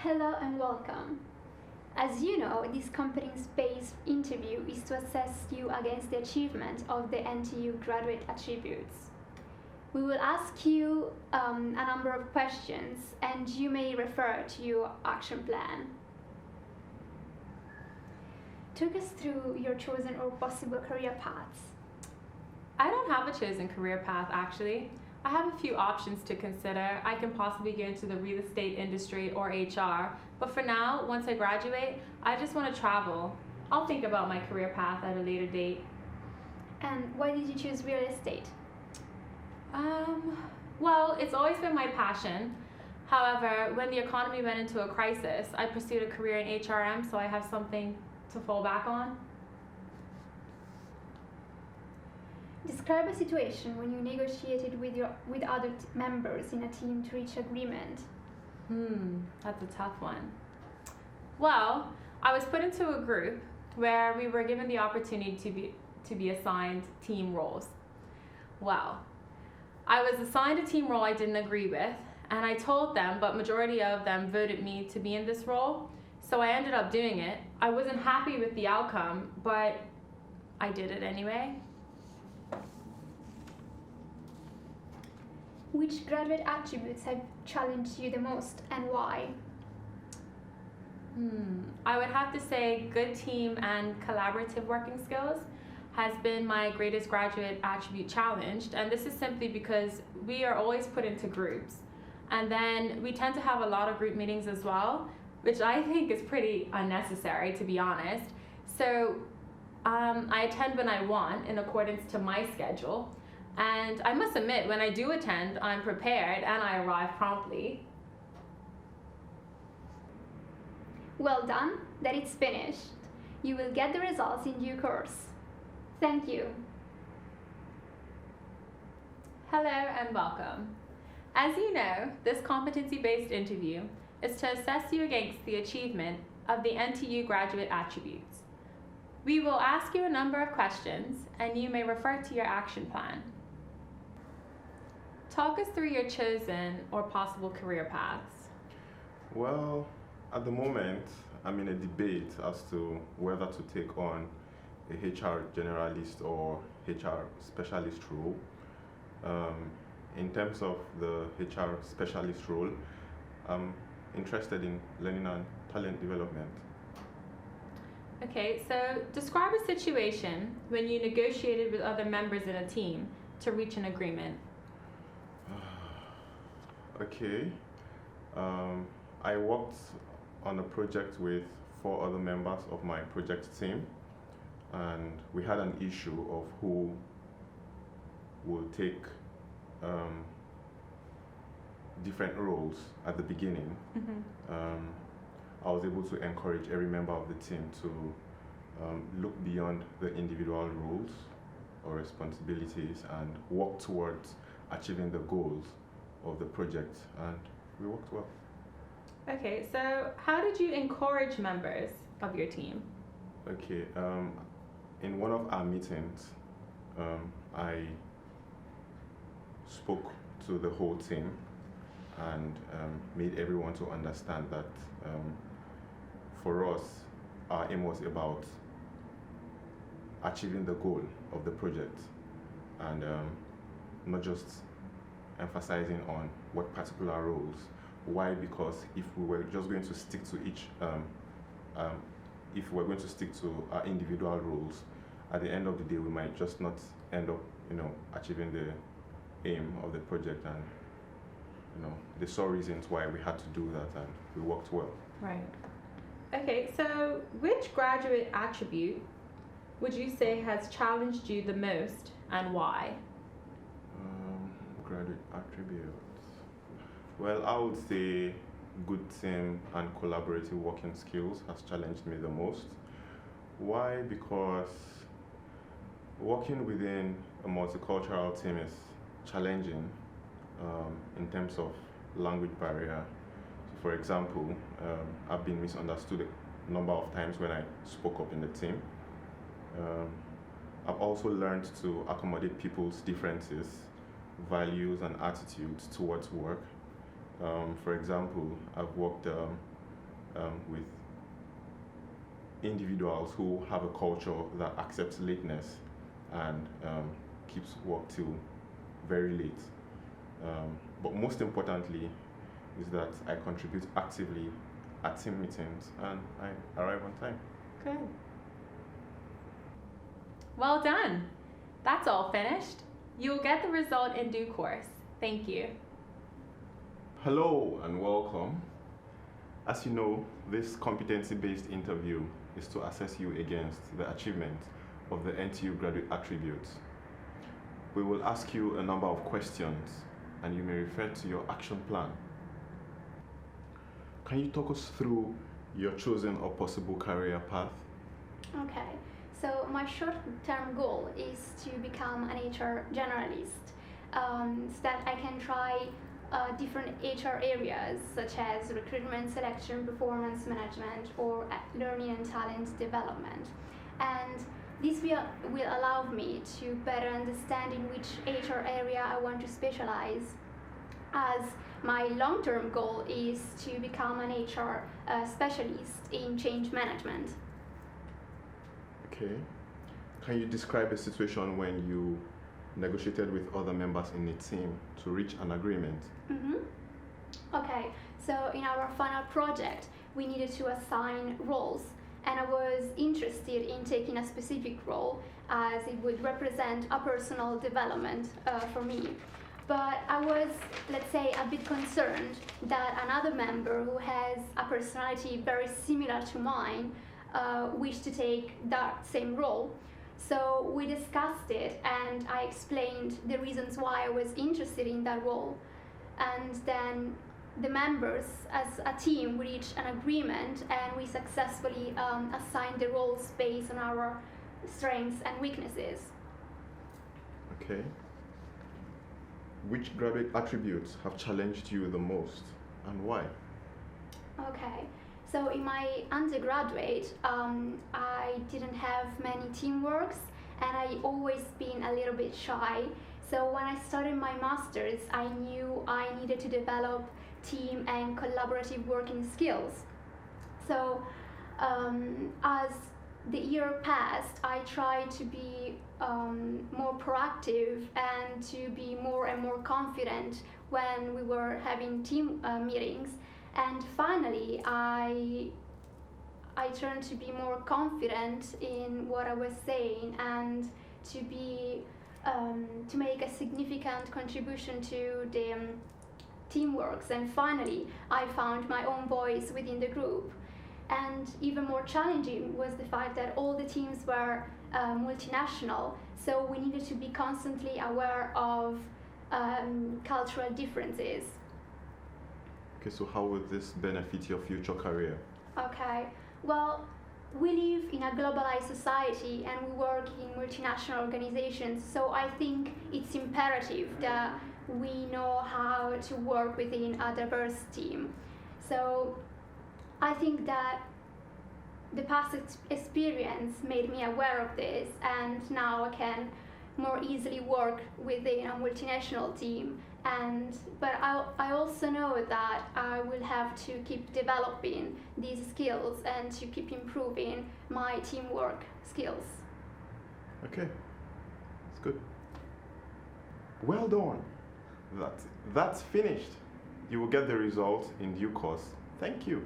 Hello and welcome. As you know, this competence-based interview is to assess you against the achievement of the NTU graduate attributes. We will ask you a number of questions and you may refer to your action plan. Talk us through your chosen or possible career paths. I don't have a chosen career path actually. I have a few options to consider. I can possibly get into the real estate industry or HR, but for now, once I graduate, I just want to travel. I'll think about my career path at a later date. And why did you choose real estate? Well, it's always been my passion. However, when the economy went into a crisis, I pursued a career in HRM so I have something to fall back on. Describe a situation when you negotiated with other members in a team to reach agreement. That's a tough one. Well, I was put into a group where we were given the opportunity to be assigned team roles. Well, I was assigned a team role I didn't agree with, and I told them, but majority of them voted me to be in this role, so I ended up doing it. I wasn't happy with the outcome, but I did it anyway. Which graduate attributes have challenged you the most and why? I would have to say good team and collaborative working skills has been my greatest graduate attribute challenged, and this is simply because we are always put into groups, and then we tend to have a lot of group meetings as well, which I think is pretty unnecessary, to be honest. So I attend when I want in accordance to my schedule, and I must admit, when I do attend, I'm prepared and I arrive promptly. Well done, that it's finished. You will get the results in due course. Thank you. Hello and welcome. As you know, this competency-based interview is to assess you against the achievement of the NTU graduate attributes. We will ask you a number of questions and you may refer to your action plan. Talk us through your chosen or possible career paths. Well, at the moment, I'm in a debate as to whether to take on a HR generalist or HR specialist role. In terms of the HR specialist role, I'm interested in learning and talent development. Okay, so describe a situation when you negotiated with other members in a team to reach an agreement. Okay. I worked on a project with 4 other members of my project team, and we had an issue of who will take different roles at the beginning. I was able to encourage every member of the team to look beyond the individual roles or responsibilities and work towards achieving the goals of the project, and we worked well. Okay, so how did you encourage members of your team? Okay, in one of our meetings, I spoke to the whole team and made everyone to understand that for us, our aim was about achieving the goal of the project and not just emphasizing on what particular roles. Why? Because if we were just going to stick to if we're going to stick to our individual roles, at the end of the day, we might just not end up, achieving the aim of the project, and they saw reasons why we had to do that, and we worked well. Right. Okay, so which graduate attribute would you say has challenged you the most and why? Graduate attributes. Well, I would say good team and collaborative working skills has challenged me the most. Why? Because working within a multicultural team is challenging in terms of language barrier. So for example, I've been misunderstood a number of times when I spoke up in the team. I've also learned to accommodate people's differences, values and attitudes towards work. For example, I've worked with individuals who have a culture that accepts lateness and keeps work till very late. But most importantly is that I contribute actively at team meetings and I arrive on time. Good. Well done. That's all finished. You'll get the result in due course. Thank you. Hello and welcome. As you know, this competency-based interview is to assess you against the achievement of the NTU graduate attributes. We will ask you a number of questions and you may refer to your action plan. Can you talk us through your chosen or possible career path? Okay, so my short-term goal is to become an HR generalist, so that I can try different HR areas such as recruitment, selection, performance management, or learning and talent development. And this will allow me to better understand in which HR area I want to specialize, as my long-term goal is to become an HR specialist in change management. Okay. Can you describe a situation when you negotiated with other members in a team to reach an agreement? Okay, so in our final project, we needed to assign roles, and I was interested in taking a specific role as it would represent a personal development for me. But I was, let's say, a bit concerned that another member who has a personality very similar to mine wished to take that same role. So we discussed it and I explained the reasons why I was interested in that role. And then the members as a team reached an agreement and we successfully assigned the roles based on our strengths and weaknesses. Okay. Which graduate attributes have challenged you the most and why? Okay, so in my undergraduate, I didn't have many teamworks and I always been a little bit shy. So when I started my master's, I knew I needed to develop team and collaborative working skills. So as the year passed, I tried to be more proactive and to be more and more confident when we were having team meetings. And finally, I turned to be more confident in what I was saying and to be to make a significant contribution to the teamworks. And finally, I found my own voice within the group. And even more challenging was the fact that all the teams were multinational, so we needed to be constantly aware of cultural differences. Okay, so how would this benefit your future career? Okay, well, we live in a globalized society and we work in multinational organizations, so I think it's imperative that we know how to work within a diverse team. So I think that the past experience made me aware of this, and now I can more easily work within a multinational team. But I also know that I will have to keep developing these skills and to keep improving my teamwork skills. Okay, that's good. Well done. That's finished. You will get the results in due course. Thank you.